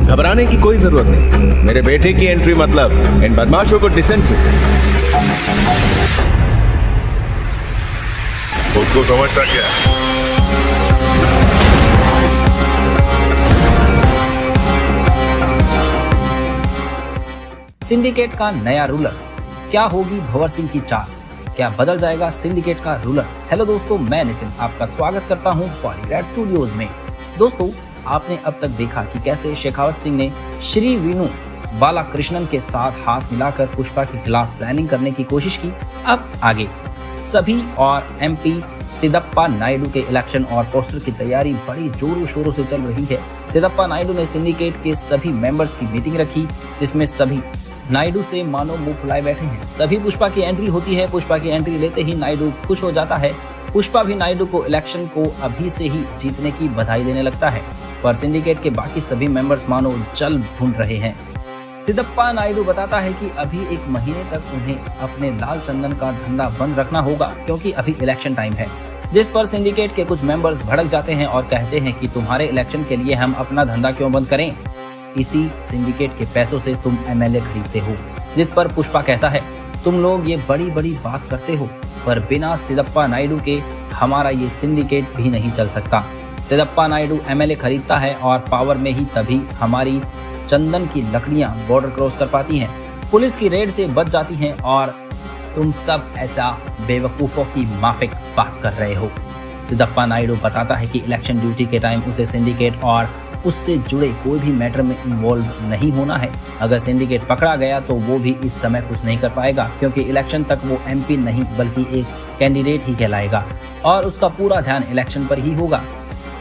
घबराने की कोई जरूरत नहीं। मेरे बेटे की एंट्री मतलब इन बदमाशों को डिसेंट्री। खुद को समझता क्या? सिंडिकेट का नया रूलर, क्या होगी भंवर सिंह की चाल, क्या बदल जाएगा सिंडिकेट का रूलर। हेलो दोस्तों, मैं नितिन आपका स्वागत करता हूं पॉलीग्रेड स्टूडियोज में। दोस्तों, आपने अब तक देखा कि कैसे शेखावत सिंह ने श्री वीनू बालाकृष्णन के साथ हाथ मिलाकर पुष्पा के खिलाफ प्लानिंग करने की कोशिश की। अब आगे सभी और एमपी सिद्धप्पा नायडू के इलेक्शन और पोस्टर की तैयारी बड़ी जोरों शोरों से चल रही है। सिद्धप्पा नायडू ने सिंडिकेट के सभी मेंबर्स की मीटिंग रखी, जिसमें सभी नायडू से मानो मुंह फुलाए बैठे हैं। तभी पुष्पा की एंट्री होती है। पुष्पा की एंट्री लेते ही नायडू खुश हो जाता है। पुष्पा भी नायडू को इलेक्शन को अभी से ही जीतने की बधाई देने लगता है, पर सिंडिकेट के बाकी सभी मेंबर्स मानो जल भून रहे हैं। सिद्धप्पा नायडू बताता है कि अभी 1 महीने तक उन्हें अपने लाल चंदन का धंधा बंद रखना होगा, क्योंकि अभी इलेक्शन टाइम है। जिस पर सिंडिकेट के कुछ मेंबर्स भड़क जाते हैं और कहते हैं कि तुम्हारे इलेक्शन के लिए हम अपना धंधा क्यों बंद करें, इसी सिंडिकेट के पैसों से तुम एमएलए खरीदते हो। जिस पर पुष्पा कहता है, तुम लोग ये बड़ी बड़ी बात करते हो, पर बिना सिद्धप्पा नायडू के हमारा ये सिंडिकेट भी नहीं चल सकता। सिद्धप्पा नायडू एमएलए खरीदता है और पावर में ही तभी हमारी चंदन की लकड़ियां बॉर्डर क्रॉस कर पाती हैं, पुलिस की रेड से बच जाती हैं, और तुम सब ऐसा बेवकूफों की माफिक बात कर रहे हो। सिद्धप्पा नायडू बताता है कि इलेक्शन ड्यूटी के टाइम उसे सिंडिकेट और उससे जुड़े कोई भी मैटर में इन्वॉल्व नहीं होना है। अगर सिंडिकेट पकड़ा गया तो वो भी इस समय कुछ नहीं कर पाएगा, क्योंकि इलेक्शन तक वो एमपी नहीं बल्कि एक कैंडिडेट ही कहलाएगा और उसका पूरा ध्यान इलेक्शन पर ही होगा।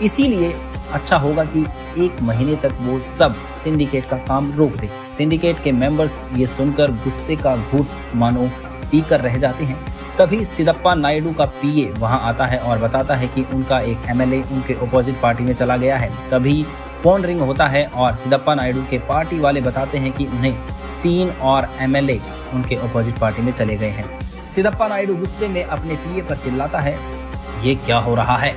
इसीलिए अच्छा होगा कि 1 महीने तक वो सब सिंडिकेट का काम रोक दे। सिंडिकेट के मेंबर्स ये सुनकर गुस्से का घूंट मानो पीकर रह जाते हैं। तभी सिद्धप्पा नायडू का पीए वहां आता है और बताता है कि उनका एक एमएलए उनके अपोजिट पार्टी में चला गया है। तभी फोन रिंग होता है और सिद्धप्पा नायडू के पार्टी वाले बताते हैं कि उन्हें 3 और एमएलए उनके अपोजिट पार्टी में चले गए हैं। सिद्धप्पा नायडू गुस्से में अपने पीए पर चिल्लाता है, ये क्या हो रहा है,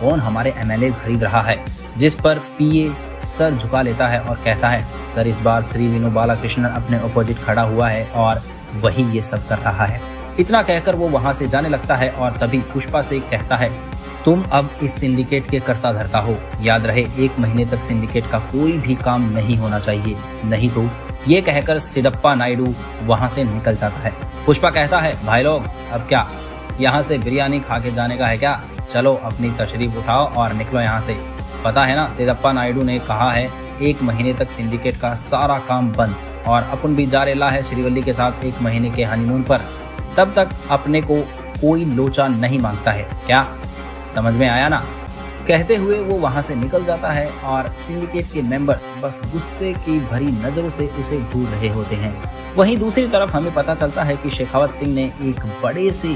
कौन हमारे एमएलए खरीद रहा है। जिस पर पीए सर झुका लेता है और कहता है, सर इस बार श्री वीनू बालाकृष्णन अपने अपोजिट खड़ा हुआ है और वही ये सब कर रहा है। इतना कहकर वो वहां से जाने लगता है और तभी पुष्पा से कहता है, तुम अब इस सिंडिकेट के कर्ता धर्ता हो, याद रहे 1 महीने तक सिंडिकेट का कोई भी काम नहीं होना चाहिए, नहीं तो। ये कहकर सिद्धप्पा नायडू वहां से निकल जाता है। पुष्पा कहता है, भाई लोग अब क्या यहाँ से बिरयानी खा के जाने का है क्या? चलो अपनी तशरीफ उठाओ और निकलो यहाँ से। पता है ना, सिद्धप्पा नायडू ने कहा है 1 महीने तक सिंडिकेट का सारा काम बंद, और अपन भी जा रेला है श्रीवल्ली के साथ 1 महीने के हनीमून पर। तब तक अपने को कोई लोचा नहीं मांगता है, क्या समझ में आया ना? कहते हुए वो वहां से निकल जाता है और सिंडिकेट के मेंबर्स बस गुस्से की भरी नजरों से उसे घूर रहे होते हैं। वहीं दूसरी तरफ हमें पता चलता है कि शेखावत सिंह ने एक बड़े से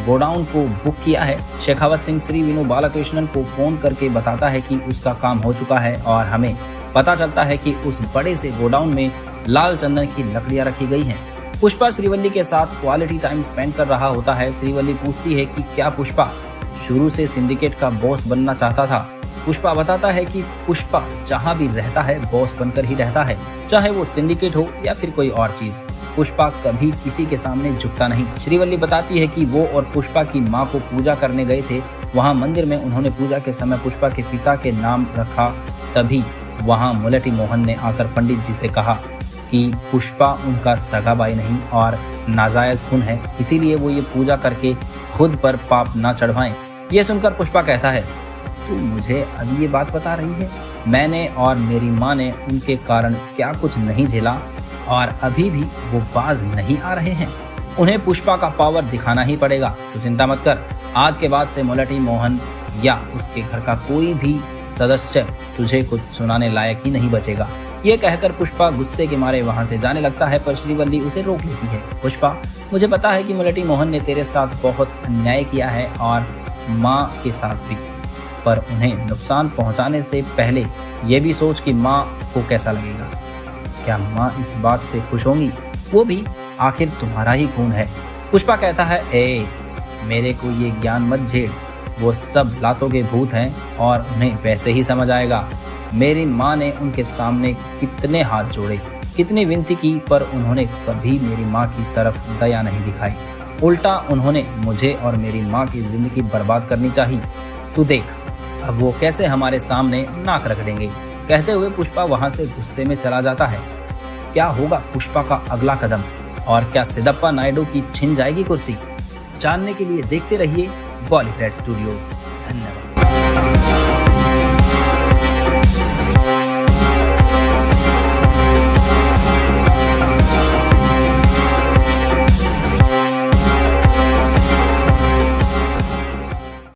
गोडाउन को बुक किया है। शेखावत सिंह श्री वीनू बालाकृष्णन को फोन करके बताता है कि उसका काम हो चुका है और हमें पता चलता है कि उस बड़े से गोडाउन में लाल चंदन की लकड़ियां रखी गई हैं। पुष्पा श्रीवल्ली के साथ क्वालिटी टाइम स्पेंड कर रहा होता है। श्रीवल्ली पूछती है कि क्या पुष्पा शुरू से सिंडिकेट का बॉस बनना चाहता था? पुष्पा बताता है कि पुष्पा जहां भी रहता है बॉस बनकर ही रहता है, चाहे वो सिंडिकेट हो या फिर कोई और चीज। पुष्पा कभी किसी के सामने झुकता नहीं। श्रीवल्ली बताती है कि वो और पुष्पा की माँ को पूजा करने गए थे। वहाँ मंदिर में उन्होंने पूजा के समय पुष्पा के पिता के नाम रखा। तभी वहाँ मुलेठी मोहन ने आकर पंडित जी से कहा कि पुष्पा उनका सगा भाई नहीं और नाजायज खून है, इसीलिए वो ये पूजा करके खुद पर पाप ना चढ़वाएं। ये सुनकर पुष्पा कहता है, तू मुझे अभी ये बात बता रही है? मैंने और मेरी माँ ने उनके कारण क्या कुछ नहीं झेला और अभी भी वो बाज नहीं आ रहे हैं। उन्हें पुष्पा का पावर दिखाना ही पड़ेगा। तो चिंता मत कर, आज के बाद से मुलेठी मोहन या उसके घर का कोई भी सदस्य तुझे कुछ सुनाने लायक ही नहीं बचेगा। ये कहकर पुष्पा गुस्से के मारे वहां से जाने लगता है, पर श्रीवल्ली उसे रोक लेती है। पुष्पा, मुझे पता है कि मुलेठी मोहन ने तेरे साथ बहुत अन्याय किया है और माँ के साथ भी, पर उन्हें नुकसान पहुंचाने से पहले ये भी सोच कि माँ को कैसा लगेगा। क्या माँ इस बात से खुश होंगी? वो भी आखिर तुम्हारा ही खून है। पुष्पा कहता है, ए मेरे को ये ज्ञान मत झेड़, वो सब लातों के भूत हैं और उन्हें वैसे ही समझ आएगा। मेरी माँ ने उनके सामने कितने हाथ जोड़े, कितनी विनती की, पर उन्होंने कभी मेरी माँ की तरफ दया नहीं दिखाई। उल्टा उन्होंने मुझे और मेरी माँ की जिंदगी बर्बाद करनी चाहिए। तू देख अब वो कैसे हमारे सामने नाक रगड़ेंगे। कहते हुए पुष्पा वहां से गुस्से में चला जाता है। क्या होगा पुष्पा का अगला कदम और क्या सिद्धप्पा नायडू की छिन जाएगी कुर्सी? जानने के लिए देखते रहिए बॉलीवुड स्टूडियोज। धन्यवाद।